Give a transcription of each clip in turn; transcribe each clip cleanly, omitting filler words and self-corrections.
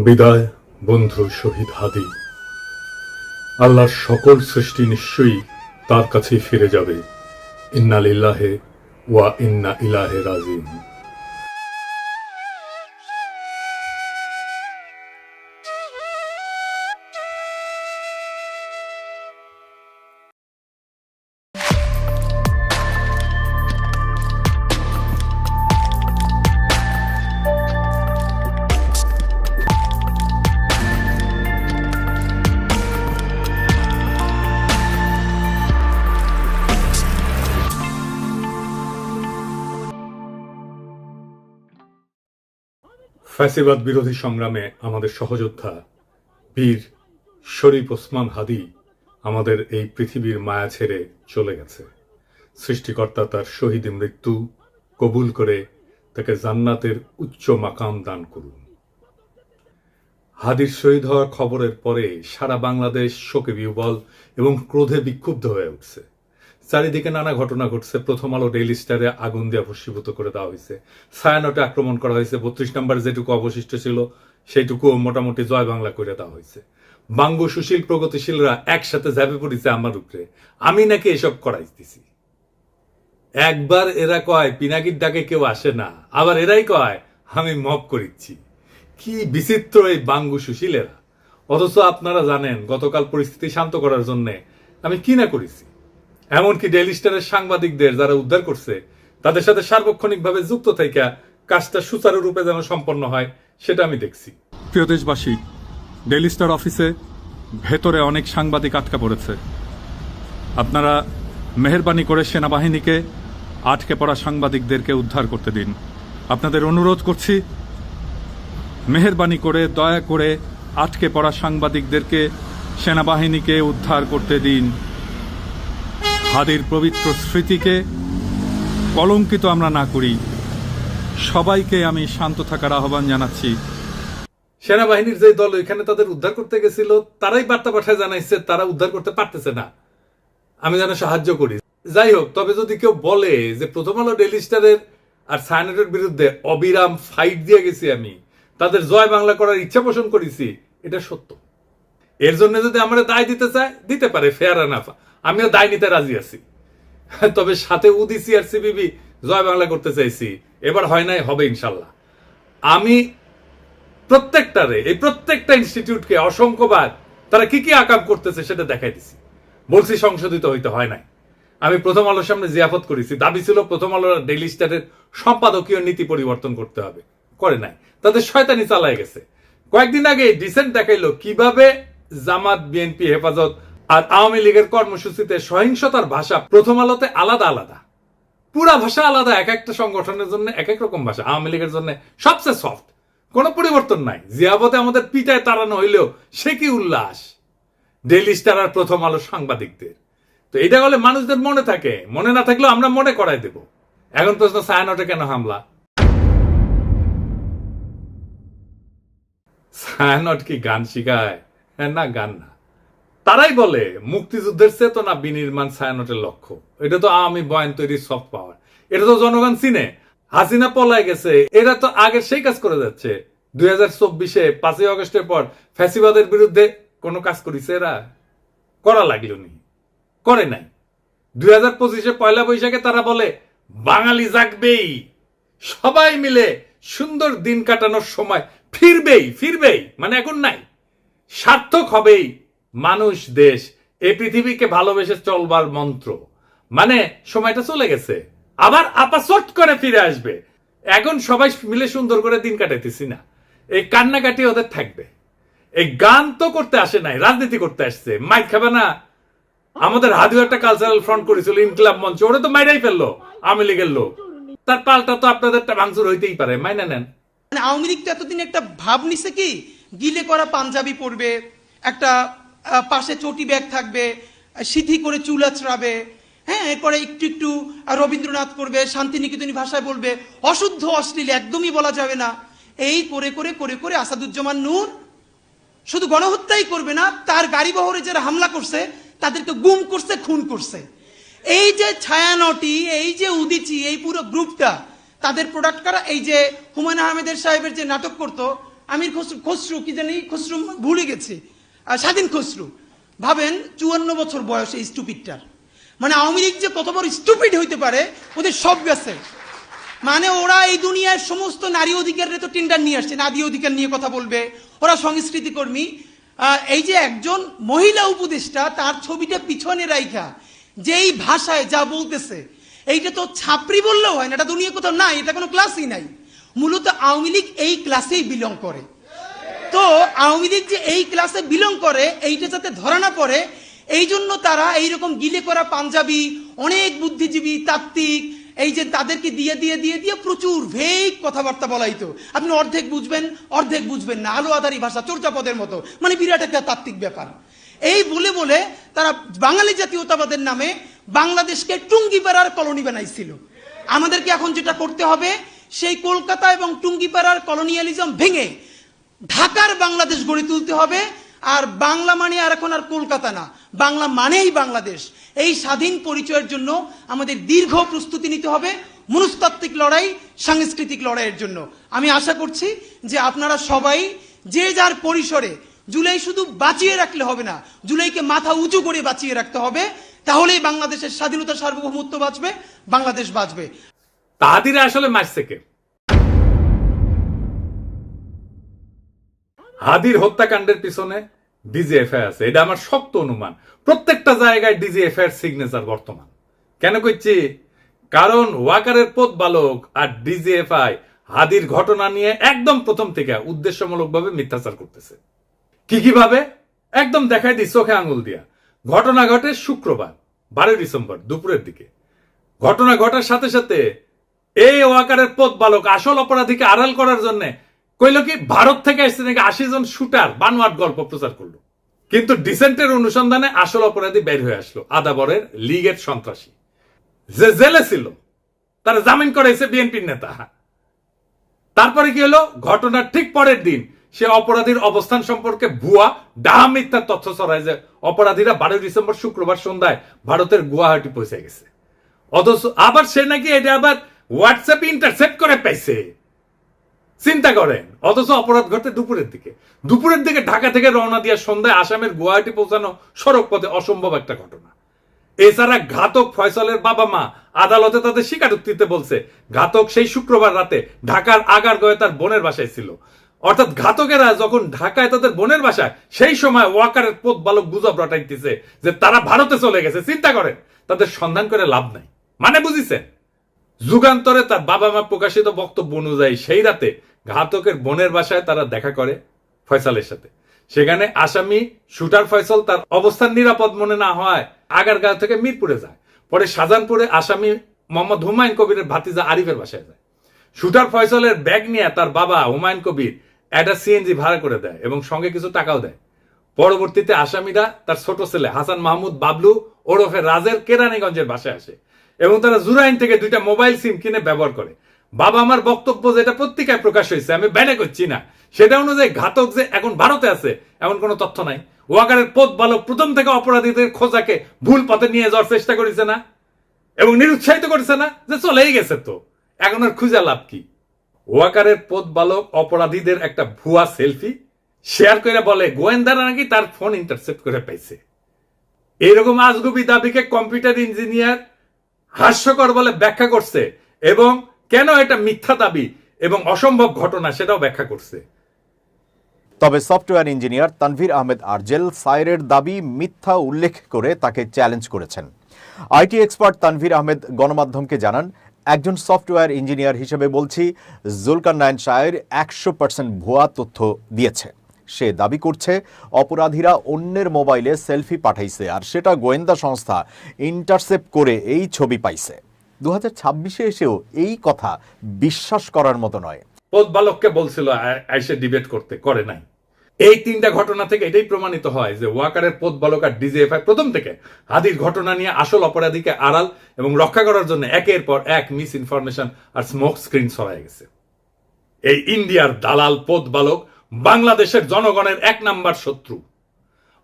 বিদায় বন্ধু শহীদ হাদি। আল্লাহর সকল সৃষ্টি নিশ্চয়ই তার কাছেই ফিরে যাবে। ইন্না লিল্লাহি ওয়া ইন্না ইলাইহি রাজিউন। ফ্যাসিবাদ বিরোধী সংগ্রামে আমাদের সহযোদ্ধা বীর শরীফ ওসমান হাদি আমাদের এই পৃথিবীর মায়া ছেড়ে চলে গেছে। সৃষ্টিকর্তা তার শহীদ মৃত্যু কবুল করে তাকে জান্নাতের উচ্চ মাকাম দান করুন। হাদির শহীদ হওয়ার খবরের পরে সারা বাংলাদেশ শোকে বিহ্বল এবং ক্রোধে বিক্ষুব্ধ হয়ে উঠছে। চারিদিকে নানা ঘটনা ঘটছে। প্রথম আলো ডেইলি স্টারে আগুন দিয়ে ভস্মীভূত করে দেওয়া হয়েছে। ছায়ানটে আক্রমণ করা হয়েছে। 32 নম্বর যেটুকু অবশিষ্ট ছিল সেইটুকু মোটামুটি জয় বাংলা করে দেওয়া হয়েছে। বাঙ্গু সুশীল প্রগতিশীলরা একসাথে ঝাঁপে পড়েছে আমার উপরে। আমি নাকি এসব করাইতেছি। একবার এরা কয় পিনাকির ডাকে কেউ আসে না, আবার এরাই কয় আমি মব করিচ্ছি। কি বিচিত্র এই বাঙ্গু সুশীলেরা। অথচ আপনারা জানেন গতকাল পরিস্থিতি শান্ত করার জন্য আমি কি না করেছি। এমনকি ডেইলি স্টারের সাংবাদিকদের যারা উদ্ধার করছে তাদের সাথে সার্বক্ষণিকভাবে যুক্ত থেকে কাজটা সুচারুরূপে যেন সম্পন্ন হয় সেটা আমি দেখছি। প্রিয় দেশবাসী, ডেইলি স্টার অফিসে ভেতরে অনেক সাংবাদিক আটকা পড়েছে। আপনারা মেহেরবানি করে সেনাবাহিনীকে আটকে পড়া সাংবাদিকদেরকে উদ্ধার করতে দিন। আপনাদের অনুরোধ করছি, মেহেরবানি করে দয়া করে আটকে পড়া সাংবাদিকদেরকে সেনাবাহিনীকে উদ্ধার করতে দিন। হাদির পবিত্র স্মৃতিকে কলঙ্কিত আমরা না করি। সবাইকে আমি শান্ত থাকার আহ্বান জানাচ্ছি। সেনাবাহিনীর যে দল এখানে তাদের উদ্ধার করতে গেছিল তারাই বার্তা পাঠায় জানাইছে তারা উদ্ধার করতে পারতেছে না, আমি যেন সাহায্য করি। যাই হোক, তবে যদি কেউ বলে যে প্রথম আলো ডেইলি স্টারের আর ছায়ানটের বিরুদ্ধে অবিরাম ফাইট দিয়ে গেছি, আমি তাদের জয় বাংলা করার ইচ্ছা পোষণ করেছি, এটা সত্য। এর জন্য যদি আমরা দায় দিতে চায় দিতে পারে, ফেয়ার এনাফ, আমিও দায় নিতে রাজি আছি। তবে সাথে উদিসি আর সিবিবি জয় বাংলা করতে চাইছি, এবার হয় নাই, হবে ইনশাল্লাহ। আমি প্রত্যেকটা ইনস্টিটিউটকে অসংখ্যবার তারা কি কি আকাম করতেছে সেটা দেখাই দিছি। বলছি সংশোধিত হইতে হয় নাই। আমি প্রথম আলোর সামনে জিয়াফত করেছি, দাবি ছিল প্রথম আলোর ডেইলি স্টারের সম্পাদকীয় নীতি পরিবর্তন করতে হবে, করে নাই। তাদের শয়তানি চালায় গেছে। কয়েকদিন আগে ডিসেন্ট দেখাইলো কিভাবে জামাত, বিএনপি, হেফাজত আর আওয়ামী লীগের কর্মসূচিতে সহিংসতার ভাষা প্রথম আলোতে আলাদা আলাদা, পুরা ভাষা আলাদা। এক একটা সংগঠনের জন্য এক এক রকম ভাষা। আওয়ামী লীগের জন্য সবচেয়ে সফট, কোনো পরিবর্তন নাই। জিয়াবতে আমাদের পিটায় তাড়ানো হইলেও সে কি উল্লাস ডেইলি স্টার আর প্রথম আলো সাংবাদিকদের। তো এটা বলে মানুষদের মনে থাকে, মনে না থাকলেও আমরা মনে করাই দেব। এখন প্রশ্ন, ছায়ানটে কেন হামলা? ছায়ানট কি গান শিখায়? না, গান না। তারাই বলে মুক্তিযুদ্ধের চেতনা বিনির্মাণ ছায়ানটের লক্ষ্য। এটা তো আওয়ামী বয়ান তৈরি সফট পাওয়ার। এটা তো জনগণ চিনে। হাসিনা পলায় গেছে, এরা তো আগে সেই কাজ করে যাচ্ছে। 2024-এ 5ই আগস্টের পর ফ্যাসিবাদের বিরুদ্ধে কোনো কাজ করেছে এরা? করা লাগলো নি, করে নাই। 2025-এ পয়লা বৈশাখে তারা বলে বাঙালি জাগবেই, সবাই মিলে সুন্দর দিন কাটানোর সময় ফিরবেই, মানে এখন নাই, সার্থক হবেই মানুষ, দেশ, এই পৃথিবীকে ভালোবেসে চলবার মন্ত্র। মানে সময়টা চলে গেছে, আবার আপাচট করে ফিরে আসবে। এখন সবাই মিলে সুন্দর করে দিন কাটাইতেছি না, এই কান্নাকাটি ওদের থাকবে। এই গান তো করতে আসে নাই, রাজনীতি করতে আসছে। মাইক খাবে না? আমাদের হাদিও একটা কালচারাল ফ্রন্ট করেছিল, ইনকিলাব মঞ্চ, ওরা তো মাইরাই ফেললো আওয়ামী লীগের লোক। তার পাল্টা তো আপনাদেরটা ভাঙচুর হইতেই পারে, মাইনা নেন। আওয়ামী লীগ তো এতদিন একটা ভাব নিছে কি, গিলে করা পাঞ্জাবি পরবে, একটা পাশে চটি ব্যাগ থাকবে, সিথি করে চুল আঁচড়াবে, হ্যাঁ, এরপরে একটু রবীন্দ্রনাথ করবে, শান্তিনিকেতনী ভাষায় বলবে, অশুদ্ধ অশ্লীল একদমই বলা যাবে না। এই করে করে করে করে আসাদুজ্জামান নূর শুধু গণহত্যাই করবে না, তার গাড়ি বহরে যারা হামলা করছে তাদেরকে গুম করছে, খুন করছে। এই যে ছায়ানটি, এই যে উদিচি, এই পুরো গ্রুপটা, তাদের প্রোডাক্ট কারা? এই যে হুমায়ুন আহমেদের সাহেবের যে নাটক করতো আমির খসরু খসরু কি জানি খসরু ভুলে গেছি, স্বাধীন খসরু, ভাবেন 54 বছর বয়স এই স্টুপিডটার। মানে আওয়ামী লীগ যে কত বড় স্টুপিড হইতে পারে ওদের সব গেছে। মানে ওরা এই দুনিয়ার সমস্ত নারী অধিকারের তো টেন্ডার নিয়ে আসছে, নারী অধিকার নিয়ে কথা বলবে, ওরা সংস্কৃতি কর্মী। এই যে একজন মহিলা উপদেষ্টা তার ছবিটা পিছনে রাইখা যেই ভাষায় যা বলতেছে, এইটা তো ছাপরি বললেও হয় না, এটা দুনিয়া কোথাও নাই, এটা কোনো ক্লাসই নাই। মূলত আওয়ামী লীগ এই ক্লাসেই বিলং করে। তো আওয়ামী লীগ যে এই ক্লাসে বিলং করে এইটা যাতে ধরা না পড়ে, এই জন্য তারা এইরকম গিলে করা পাঞ্জাবি, অনেক বুদ্ধিজীবী তাত্ত্বিক, এই যে তাদেরকে দিয়ে দিয়ে দিয়ে দিয়ে প্রচুর ভেগ কথাবার্তা বলাইতো। আপনি অর্ধেক বুঝবেন অর্ধেক বুঝবেন না, আলো আধারি ভাষা, চর্যাপদের মতো, মানে বিরাট একটা তাত্ত্বিক ব্যাপার। এই বলে বলে তারা বাঙালি জাতীয়তাবাদের নামে বাংলাদেশকে টুঙ্গিপাড়ার কলোনি বানাইছিল। আমাদেরকে এখন যেটা করতে হবে, সেই কলকাতা এবং টুঙ্গিপাড়ার কলোনিয়ালিজম ভেঙে ঢাকার বাংলাদেশ গড়ে তুলতে হবে। আর বাংলা মানে আর এখন আর কলকাতা না, বাংলা মানেই বাংলাদেশ। এই স্বাধীন পরিচয়ের জন্য আমাদের দীর্ঘ প্রস্তুতি নিতে হবে, মনস্তাত্ত্বিক লড়াই, সাংস্কৃতিক লড়াইয়ের জন্য। আমি আশা করছি যে আপনারা সবাই যে যার পরিসরে, জুলাই শুধু বাঁচিয়ে রাখলে হবে না, জুলাইকে মাথা উঁচু করে বাঁচিয়ে রাখতে হবে, তাহলেই বাংলাদেশের স্বাধীনতা, সার্বভৌমত্ব বাঁচবে, বাংলাদেশ বাঁচবে। তাহাদিরা আসলে মারছে কে? হাদির হত্যাকাণ্ডের পিছনে ডিজিএফআই আছে, এটা আমার শক্ত অনুমান। প্রত্যেকটা জায়গায় ডিজিএফআই এর সিগনেচার বর্তমান। কেন কইছি? কারণ ওয়াকারের পথ বালক আর ডিজিএফআই হাদির ঘটনা নিয়ে একদম প্রথম থেকে উদ্দেশ্যমূলকভাবে মিথ্যাচার করতেছে। কিভাবে? একদম দেখাই দিই চোখে আঙুল দিয়া। ঘটনা ঘটে শুক্রবার 12 ডিসেম্বর দুপুরের দিকে। ঘটনা ঘটার সাথে সাথে এই ওয়াকারের পথ বালক আসল অপরাধীকে আড়াল করার জন্য কইল কি ভারত থেকে আসছে নাকি 80 জন শুটার বানোয়াট গল্প প্রচার করলো। কিন্তু ডিসেন্টের অনুসন্ধানে আসল অপরাধী বের হয়ে আসলো, আদাবরের লীগের সন্ত্রাসী যে জেলে ছিল, তারা জামিন করাইছে বিএনপির নেতা। তারপরে কি হলো? ঘটনার ঠিক পরের দিন সে অপরাধীর অবস্থান সম্পর্কে ভুয়া ডাহা মিথ্যা তথ্য ছড়ায় যে অপরাধীরা 12 ডিসেম্বর শুক্রবার সন্ধ্যায় ভারতের গুয়াহাটি পৌঁছে গেছে। অথচ আবার সে নাকি এটা আবার হোয়াটসঅ্যাপে ইন্টারসেপ্ট করে পাইছে। চিন্তা করেন। অথচ অপরাধ ঘটে দুপুরের দিকে ঢাকা থেকে রওনা দিয়ে সন্ধ্যায় আসামের গুয়াহাটি পৌঁছানো সড়ক পথে অসম্ভব একটা ঘটনা। এছাড়া ঘাতক ফয়সালের বাবা মা আদালতে তাদের স্বীকারোক্তিতে বলছে ঘাতক সেই শুক্রবার রাতে ঢাকার আগারগাঁওয়ে তার বোনের বাসায় ছিল। অর্থাৎ ঘাতকেরা যখন ঢাকায় তাদের বোনের বাসায়, সেই সময় ওয়াকারের পথ বালক গুজব রটাইতেছে যে তারা ভারতে চলে গেছে। চিন্তা করেন, তাদের সন্ধান করে লাভ নাই। মানে বুঝিছেন? যুগান্তরে তার বাবা মা প্রকাশিত বক্তব্য অনুযায়ী সেই রাতে ঘাতকের বোনের বাসায় তারা দেখা করে ফয়সালের সাথে। সেখানে আসামি শুটার ফয়সাল তার অবস্থান নিরাপদ মনে না হয় আগারগাঁও থেকে মিরপুরে যায়। পরে শাহজাহানপুরে আসামি মোহাম্মদ হুমায়ুন কবিরের ভাতিজা আরিফের বাসায় যায়। শুটার ফয়সালের ব্যাগ নিয়ে তার বাবা হুমায়ুন কবির একটা সিএনজি ভাড়া করে দেয় এবং সঙ্গে কিছু টাকাও দেয়। পরবর্তীতে আসামিরা তার ছোট ছেলে হাসান মাহমুদ বাবলু ওরফে রাজের কেরানীগঞ্জের বাসায় আসে এবং তারা জুরাইন থেকে 2টা মোবাইল সিম কিনে ব্যবহার করে। বাবা আমার বক্তব্য যেটা পত্রিকায় প্রকাশ হয়েছে, আমি ব্যানে করছি না, সেটা অনুযায়ী ঘাতক যে এখন ভারতে আছে এমন কোনো তথ্য নাই। ওয়াকারের পথ বালক প্রথম থেকে অপরাধীদের খোঁজাকে ভুল পথে নিয়ে যাওয়ার চেষ্টা করেছে না এবং নিরুৎসাহিত করেছে না যে চলেই গেছে, তো এখন আর খুঁজে লাভ কি? ওয়াকারের পথ বালক অপরাধীদের একটা ভুয়া সেলফি শেয়ার করে বলে গোয়েন্দারা নাকি তার ফোন ইন্টারসেপ্ট করে পাইছে। এইরকম আজগুবি দাবিকে কম্পিউটার ইঞ্জিনিয়ার হাস্যকর বলে ব্যাখ্যা করছে এবং কেন এটা মিথ্যা দাবি এবং অসম্ভব ঘটনা সেটাও ব্যাখ্যা করছে। তবে সফটওয়্যার ইঞ্জিনিয়ার তানভীর আহমেদ আরজেল সাইরের দাবি মিথ্যা উল্লেখ করে তাকে চ্যালেঞ্জ করেছেন। আইটি এক্সপার্ট তানভীর আহমেদ গণমাধ্যমকে জানান, একজন সফটওয়্যার ইঞ্জিনিয়ার হিসেবে বলছি, জুলকারনাইন সায়ের 100% ভুয়া তথ্য দিয়েছে। সে দাবি করছে অপরাধীরা অন্যের মোবাইলে সেলফি পাঠাইছে আর সেটা গোয়েন্দা সংস্থা ইন্টারসেপ্ট করে এই ছবি পাইছে। 2026-এ এসেও এই কথা বিশ্বাস করার মতো নয়। পথ বালককে বলছিল আইসে ডিবেট করতে, করে নাই। এই 3টা ঘটনা থেকে এটাই প্রমাণিত হয় যে ওয়াকারের পথ বালক আর ডিজিএফআই প্রথম থেকে হাদির ঘটনা নিয়ে আসল অপরাধীকে আড়াল এবং রক্ষা করার জন্য একের পর এক মিস ইনফরমেশন আর স্মোক স্ক্রিন ছড়ায় গেছে। এই ইন্ডিয়ার দালাল পথ বালক বাংলাদেশের জনগণের 1 নাম্বার শত্রু,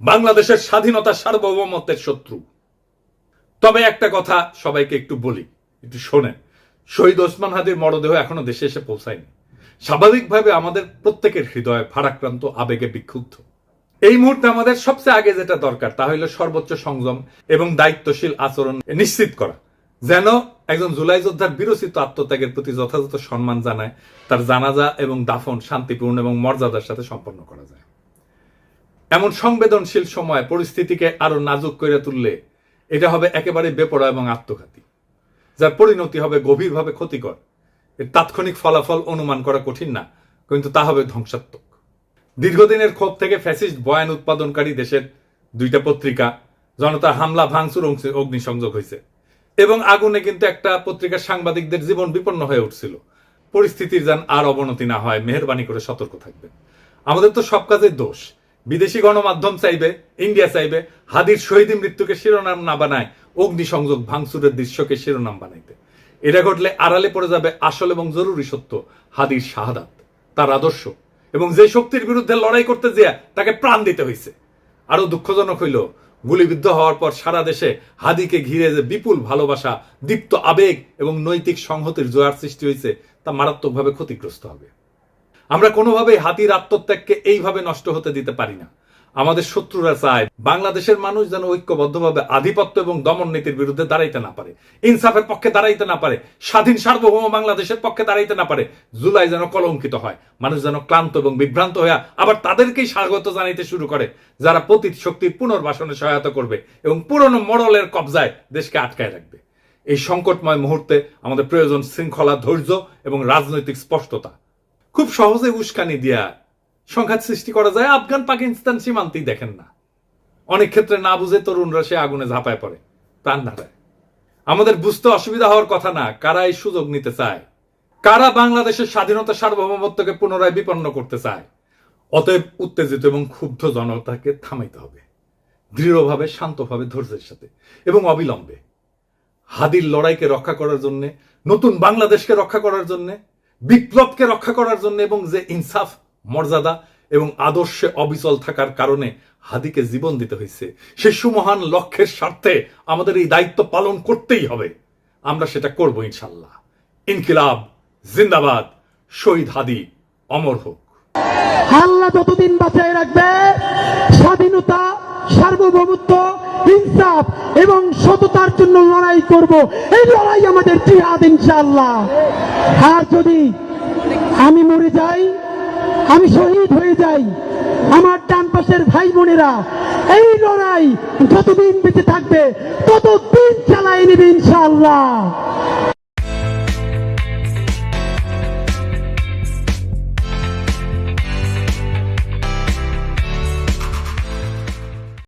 বাংলাদেশের স্বাধীনতা সার্বভৌমত্বের শত্রু। তবে একটা কথা সবাইকে একটু বলি, একটু শোনেন। শহীদ ওসমান হাদির মরদেহ এখনো দেশে এসে পৌঁছায়নি। স্বাভাবিকভাবে আমাদের প্রত্যেকের হৃদয় ভারাক্রান্ত, আবেগে বিক্ষুব্ধ। এই মুহূর্তে আমাদের সবচেয়ে আগে যেটা দরকার তা হলো সর্বোচ্চ সংযম এবং দায়িত্বশীল আচরণ নিশ্চিত করা, যেন একজন জুলাই যোদ্ধার বিরচিত আত্মত্যাগের প্রতি যথাযথ সম্মান জানায় তার জানাজা এবং দাফন শান্তিপূর্ণ এবং মর্যাদার সাথে সম্পন্ন করা যায়। এমন সংবেদনশীল সময় পরিস্থিতিকে আরো নাজুক করে তুললে এটা হবে একেবারে বেপরোয়া এবং আত্মঘাতী, যার পরিণতি হবে গভীরভাবে ক্ষতিকর। এর তাৎক্ষণিক ফলাফল অনুমান করা কঠিন না, কিন্তু তা হবে ধ্বংসাত্মক। দীর্ঘদিনের ক্ষোভ থেকে ফ্যাসিস্ট বয়ান উৎপাদনকারী দেশের 2টা পত্রিকা জনতা হামলা, ভাঙচুর, অগ্নিসংযোগ হয়েছে এবং আগুনে কিন্তু একটা পত্রিকার সাংবাদিকদের জীবন বিপন্ন হয়ে উঠছিল। পরিস্থিতির যেন আর অবনতি না হয়, মেহেরবানি করে সতর্ক থাকবেন। আমাদের তো সব কাজের দোষ। বিদেশি গণমাধ্যম চাইবে, ইন্ডিয়া চাইবে হাদির শহীদ মৃত্যুকে শিরোনাম না বানায় অগ্নিসংযোগ ভাঙচুরের দৃশ্যকে শিরোনাম বানাইতে। এটা ঘটলে আড়ালে পড়ে যাবে আসল এবং জরুরি সত্য, হাদির শাহাদাত, তার আদর্শ এবং যে শক্তির বিরুদ্ধে লড়াই করতে যেয়ে তাকে প্রাণ দিতে হয়েছে। আরো দুঃখজনক হইল, গুলিবিদ্ধ হওয়ার পর সারা দেশে হাদিকে ঘিরে যে বিপুল ভালোবাসা, দীপ্ত আবেগ এবং নৈতিক সংহতির জোয়ার সৃষ্টি হয়েছে তা মারাত্মকভাবে ক্ষতিগ্রস্ত হবে। আমরা কোনোভাবেই হাদির আত্মত্যাগকে এইভাবে নষ্ট হতে দিতে পারি না। আমাদের শত্রুরা চায় বাংলাদেশের মানুষ যেন ঐক্যবদ্ধভাবে আধিপত্য এবং দমন নীতির বিরুদ্ধে দাঁড়াইতে না পারে, ইনসাফের পক্ষে দাঁড়াইতে না পারে, স্বাধীন সার্বভৌম বাংলাদেশের পক্ষে দাঁড়াইতে না পারে। জুলাই যেন কলঙ্কিত হয়, মানুষ যেন ক্লান্ত এবং বিভ্রান্ত হয়ে আবার তাদেরকেই স্বাগত জানাইতে শুরু করে যারা পতিত শক্তির পুনর্বাসনে সহায়তা করবে এবং পুরনো মডেলের কবজায় দেশকে আটকায় রাখবে। এই সংকটময় মুহূর্তে আমাদের প্রয়োজন শৃঙ্খলা, ধৈর্য এবং রাজনৈতিক স্পষ্টতা। খুব সহজে উস্কানি দিয়া সংঘাত সৃষ্টি করা যায়। আফগান পাকিস্তান সীমান্তেই দেখেন না, অনেক ক্ষেত্রে না বুঝে তরুণরা সে আগুনে ঝাঁপায় পড়ে, প্রাণ হারায়। আমাদের বুঝতে অসুবিধা হওয়ার কথা না কারা এই সুযোগ নিতে চায়, কারা বাংলাদেশের স্বাধীনতা সার্বভৌমত্বকে পুনরায় বিপন্ন করতে চায়। অতএব উত্তেজিত এবং ক্ষুব্ধ জনতাকে থামাইতে হবে, দৃঢ়ভাবে, শান্তভাবে, ধৈর্যের সাথে এবং অবিলম্বে। হাদির লড়াইকে রক্ষা করার জন্য, নতুন বাংলাদেশকে রক্ষা করার জন্য, বিপ্লবকে রক্ষা করার জন্য এবং যে ইনসাফ, মর্যাদা এবং আদর্শে অবিচল থাকার কারণে হাদিকে জীবন দিতে হয়েছে, সে সুমহান লক্ষ্যের স্বার্থে আমাদের এই দায়িত্ব পালন করতেই হবে। আমরা সেটা করব ইনশাল্লাহ। ইনকিলাব জিন্দাবাদ, শহীদ হাদি অমর হোক। আল্লাহ যতদিন বাঁচায় রাখবে, স্বাধীনতা, সার্বভৌমত্ব, ইনসাফ এবং সততার জন্য লড়াই করব। এই লড়াই আমাদের জিহাদ ইনশাআল্লাহ। আর যদি আমি মরে যাই, আমি শহীদ হয়ে যাই, আমার ডান পাশের ভাই বোনেরা এই লড়াই যতদিন বেঁচে থাকবে ততদিন চালায় নেবে ইনশাআল্লাহ।